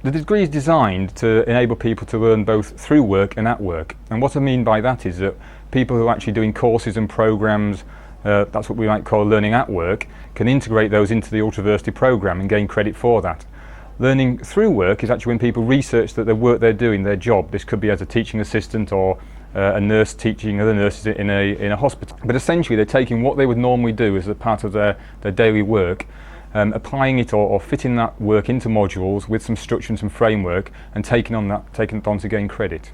The degree is designed to enable people to learn both through work and at work. And what I mean by that is that people who are actually doing courses and programs, that's what we might call learning at work, can integrate those into the Ultraversity programme and gain credit for that. Learning through work is actually when people research that the work they're doing, their job, this could be as a teaching assistant or a nurse teaching other nurses in a hospital. But essentially they're taking what they would normally do as a part of their daily work, applying it or fitting that work into modules with some structure and some framework, and taking it on to gain credit.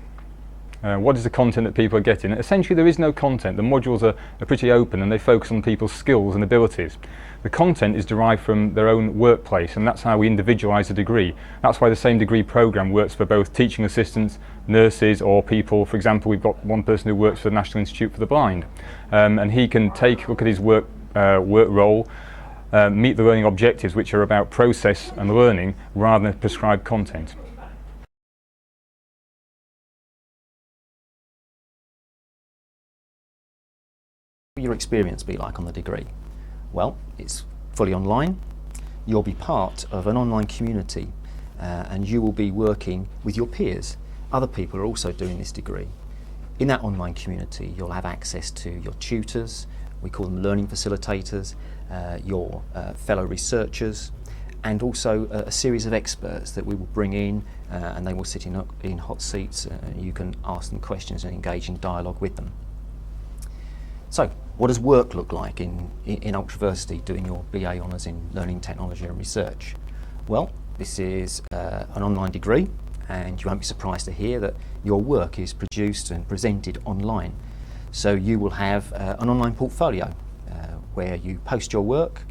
What is the content that people are getting? Essentially there is no content. The modules are pretty open and they focus on people's skills and abilities. The content is derived from their own workplace, and that's how we individualise the degree. That's why the same degree programme works for both teaching assistants, nurses, or people. For example, we've got one person who works for the National Institute for the Blind, and he can look at his work role, meet the learning objectives, which are about process and learning rather than prescribed content. What will your experience be like on the degree? Well, it's fully online. You'll be part of an online community and you will be working with your peers. Other people are also doing this degree. In that online community, you'll have access to your tutors, we call them learning facilitators, your fellow researchers, and also a series of experts that we will bring in and they will sit in hot seats. You can ask them questions and engage in dialogue with them. So, what does work look like in Ultraversity, doing your BA Honours in Learning Technology and Research? Well, this is an online degree, and you won't be surprised to hear that your work is produced and presented online. So you will have an online portfolio where you post your work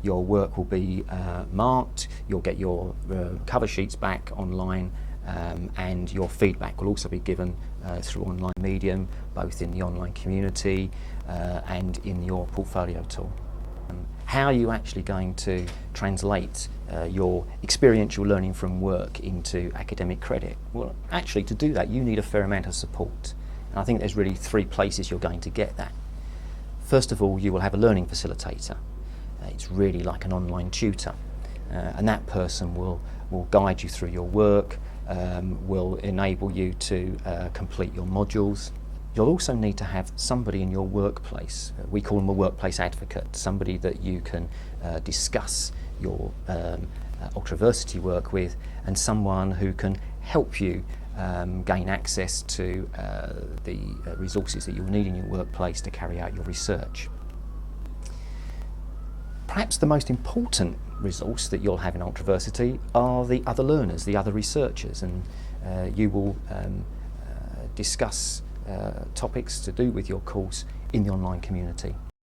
will be marked, you'll get your cover sheets back online, and your feedback will also be given through online medium, both in the online community and in your portfolio tool. How are you actually going to translate your experiential learning from work into academic credit? Well, actually to do that you need a fair amount of support. And I think there's really three places you're going to get that. First of all, you will have a learning facilitator. It's really like an online tutor, and that person will guide you through your work, will enable you to complete your modules. You'll also need to have somebody in your workplace, we call them a workplace advocate, somebody that you can discuss your Ultraversity work with, and someone who can help you gain access to the resources that you'll need in your workplace to carry out your research. Perhaps the most important resource that you'll have in Ultraversity are the other learners, the other researchers, and you will discuss topics to do with your course in the online community.